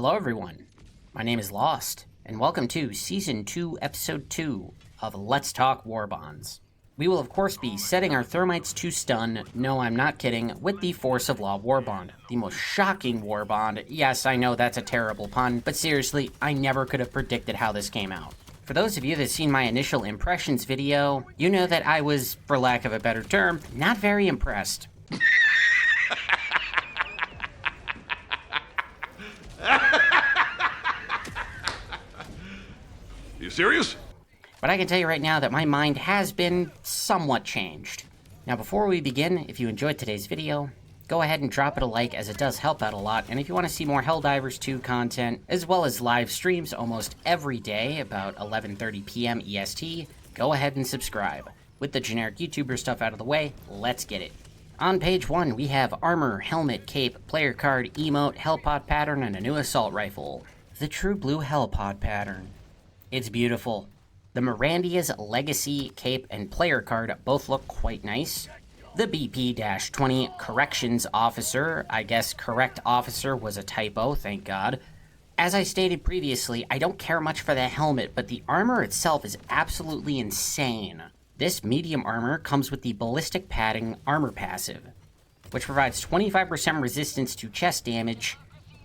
Hello everyone, my name is Lost, and welcome to Season 2, Episode 2 of Let's Talk Warbonds. We will of course be setting our thermites to stun, no I'm not kidding, with the Force of Law Warbond, the most shocking warbond. Yes, I know that's a terrible pun, but seriously, I never could have predicted how this came out. For those of you that seen my initial impressions video, you know that I was, for lack of a better term, not very impressed. You serious? But I can tell you right now that my mind has been somewhat changed. Now before we begin, if you enjoyed today's video, go ahead and drop it a like as it does help out a lot, and if you want to see more Helldivers 2 content, as well as live streams almost every day about 11:30 p.m. EST, go ahead and subscribe. With the generic YouTuber stuff out of the way, let's get it. On page 1, we have armor, helmet, cape, player card, emote, hellpod pattern, and a new assault rifle. The true blue hellpod pattern. It's beautiful. The Mirandia's Legacy, cape, and player card both look quite nice. The BP-20 Corrections Officer, I guess correct officer was a typo, thank God. As I stated previously, I don't care much for the helmet, but the armor itself is absolutely insane. This medium armor comes with the Ballistic Padding Armor Passive, which provides 25% resistance to chest damage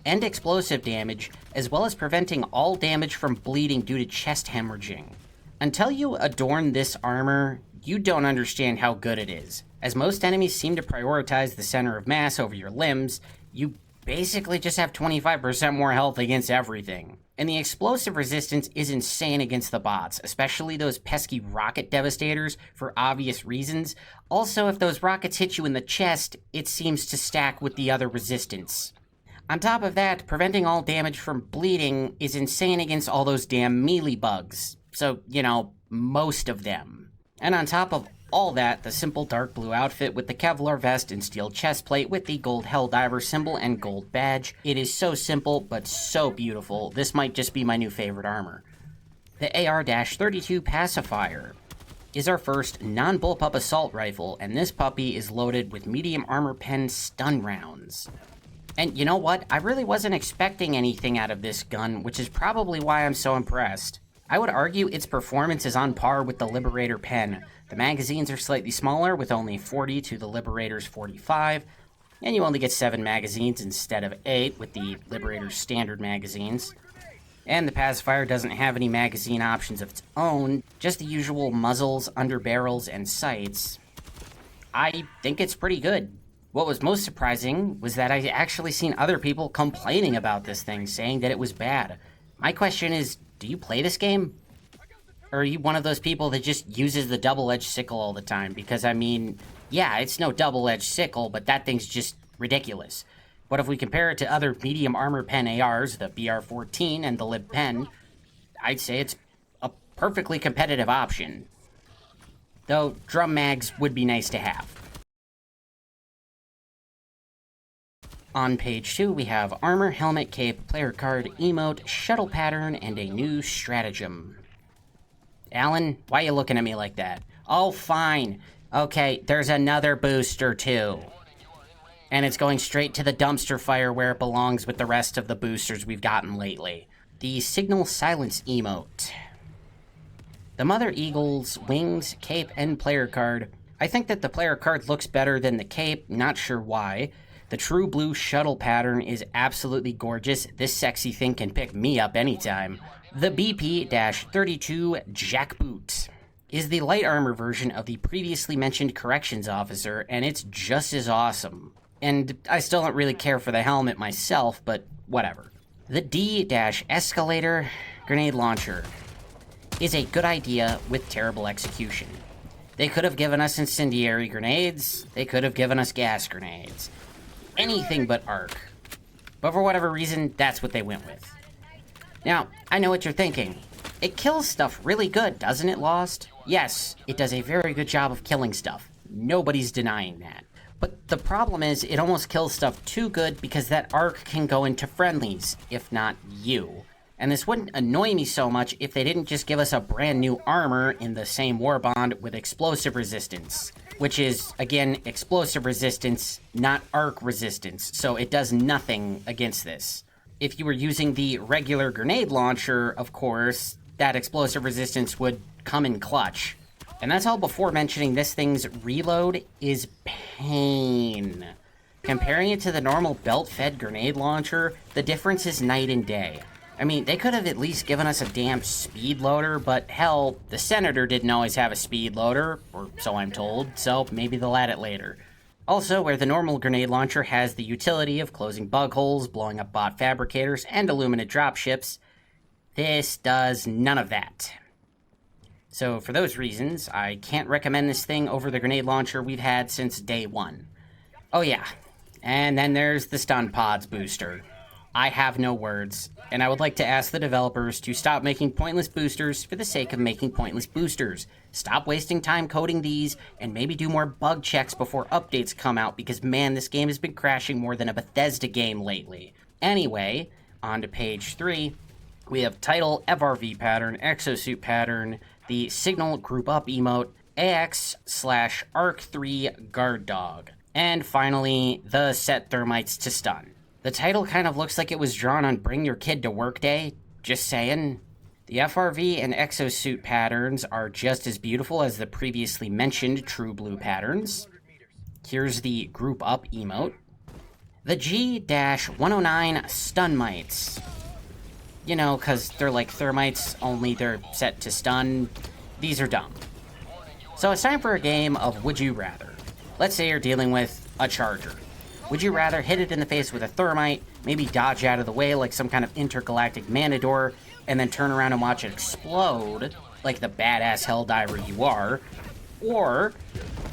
and explosive damage, as well as preventing all damage from bleeding due to chest hemorrhaging. Until you adorn this armor, you don't understand how good it is. As most enemies seem to prioritize the center of mass over your limbs, you basically just have 25% more health against everything. And the explosive resistance is insane against the bots, especially those pesky rocket devastators for obvious reasons. Also, if those rockets hit you in the chest, it seems to stack with the other resistance. On top of that, preventing all damage from bleeding is insane against all those damn melee bugs. So, you know, most of them. And on top of all that, the simple dark blue outfit with the Kevlar vest and steel chestplate with the gold Helldiver symbol and gold badge. It is so simple, but so beautiful. This might just be my new favorite armor. The AR-32 Pacifier is our first non-bullpup assault rifle, and this puppy is loaded with medium armor pen stun rounds. And you know what? I really wasn't expecting anything out of this gun, which is probably why I'm so impressed. I would argue its performance is on par with the Liberator pen. The magazines are slightly smaller, with only 40 to the Liberator's 45, and you only get 7 magazines instead of 8 with the Liberator's standard magazines. And the Pacifier doesn't have any magazine options of its own, just the usual muzzles, underbarrels, and sights. I think it's pretty good. What was most surprising was that I actually seen other people complaining about this thing, saying that it was bad. My question is, do you play this game? Or are you one of those people that just uses the double-edged sickle all the time? Because, I mean, yeah, it's no double-edged sickle, but that thing's just ridiculous. But if we compare it to other medium armor pen ARs, the BR-14 and the Lib pen, I'd say it's a perfectly competitive option. Though, drum mags would be nice to have. On page 2, we have armor, helmet, cape, player card, emote, shuttle pattern, and a new stratagem. Alan, why are you looking at me like that? Oh, fine. Okay, there's another booster, too. And it's going straight to the dumpster fire where it belongs with the rest of the boosters we've gotten lately. The Signal Silence emote. The Mother Eagle's wings, cape, and player card. I think that the player card looks better than the cape, not sure why. The true blue shuttle pattern is absolutely gorgeous. This sexy thing can pick me up anytime. The BP-32 Jackboot is the light armor version of the previously mentioned Corrections Officer, and it's just as awesome. And I still don't really care for the helmet myself, but whatever. The D-Escalator Grenade Launcher is a good idea with terrible execution. They could have given us incendiary grenades, they could have given us gas grenades. Anything but arc. But for whatever reason, that's what they went with. Now, I know what you're thinking. It kills stuff really good, doesn't it, Lost? Yes, it does a very good job of killing stuff. Nobody's denying that. But the problem is, it almost kills stuff too good because that arc can go into friendlies, if not you. And this wouldn't annoy me so much if they didn't just give us a brand new armor in the same Warbond with explosive resistance. Which is, again, explosive resistance, not arc resistance, so it does nothing against this. If you were using the regular grenade launcher, of course, that explosive resistance would come in clutch. And that's all before mentioning this thing's reload is pain. Comparing it to the normal belt-fed grenade launcher, the difference is night and day. I mean, they could have at least given us a damn speed loader, but hell, the Senator didn't always have a speed loader, or so I'm told, so maybe they'll add it later. Also, where the normal grenade launcher has the utility of closing bug holes, blowing up bot fabricators, and illuminate dropships, this does none of that. So for those reasons, I can't recommend this thing over the grenade launcher we've had since day one. Oh yeah, and then there's the stun pods booster. I have no words, and I would like to ask the developers to stop making pointless boosters for the sake of making pointless boosters. Stop wasting time coding these, and maybe do more bug checks before updates come out, because man, this game has been crashing more than a Bethesda game lately. Anyway, on to page 3. We have title, FRV pattern, exosuit pattern, the signal group up emote, AX/ARC3 guard dog, and finally, the set thermites to stun. The title kind of looks like it was drawn on Bring Your Kid to Work Day, just saying. The FRV and exosuit patterns are just as beautiful as the previously mentioned True Blue patterns. Here's the group up emote. The G-109 stun mites. You know, because they're like thermites, only they're set to stun. These are dumb. So it's time for a game of Would You Rather. Let's say you're dealing with a charger. Would you rather hit it in the face with a thermite, maybe dodge out of the way like some kind of intergalactic matador, and then turn around and watch it explode, like the badass Helldiver you are? Or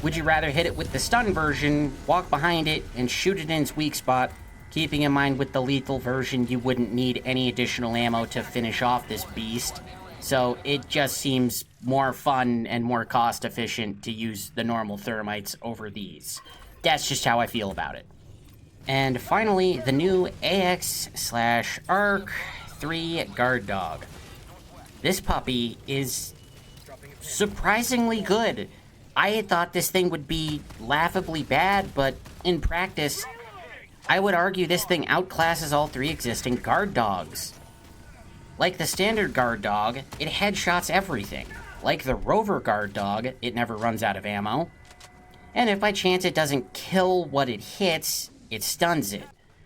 would you rather hit it with the stun version, walk behind it, and shoot it in its weak spot, keeping in mind with the lethal version you wouldn't need any additional ammo to finish off this beast? So it just seems more fun and more cost efficient to use the normal thermites over these. That's just how I feel about it. And finally, the new AX/ARC3 guard dog. This puppy is surprisingly good. I had thought this thing would be laughably bad, but in practice, I would argue this thing outclasses all 3 existing guard dogs. Like the standard guard dog, it headshots everything. Like the rover guard dog, it never runs out of ammo. And if by chance it doesn't kill what it hits, it stuns it,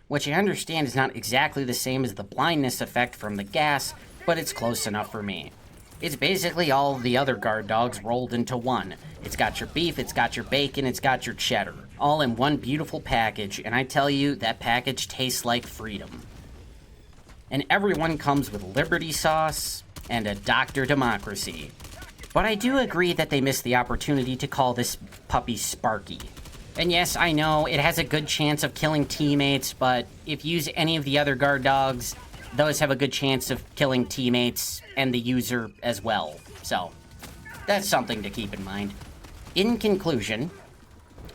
which I understand is not exactly the same as the blindness effect from the gas, but it's close enough for me. It's basically all the other guard dogs rolled into one. It's got your beef, it's got your bacon, it's got your cheddar, all in one beautiful package, and I tell you, that package tastes like freedom. And everyone comes with Liberty Sauce and a Dr. Democracy. But I do agree that they missed the opportunity to call this puppy Sparky. And yes, I know, it has a good chance of killing teammates, but if you use any of the other guard dogs, those have a good chance of killing teammates and the user as well. So, that's something to keep in mind. In conclusion,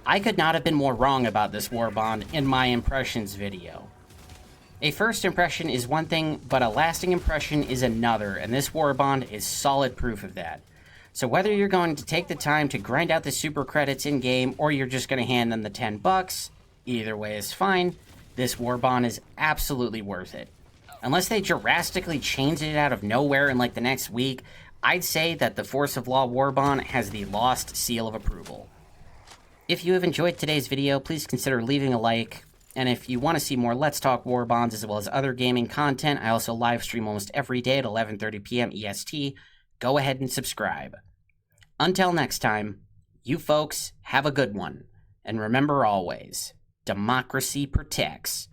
I could not have been more wrong about this Warbond in my impressions video. A first impression is one thing, but a lasting impression is another, and this Warbond is solid proof of that. So whether you're going to take the time to grind out the super credits in-game, or you're just going to hand them the $10, either way is fine, this Warbond is absolutely worth it. Unless they drastically change it out of nowhere in like the next week, I'd say that the Force of Law Warbond has the lost seal of approval. If you have enjoyed today's video, please consider leaving a like, and if you want to see more Let's Talk Warbonds as well as other gaming content, I also live stream almost every day at 11:30 p.m. EST. Go ahead and subscribe. Until next time, you folks have a good one. And remember always, democracy protects.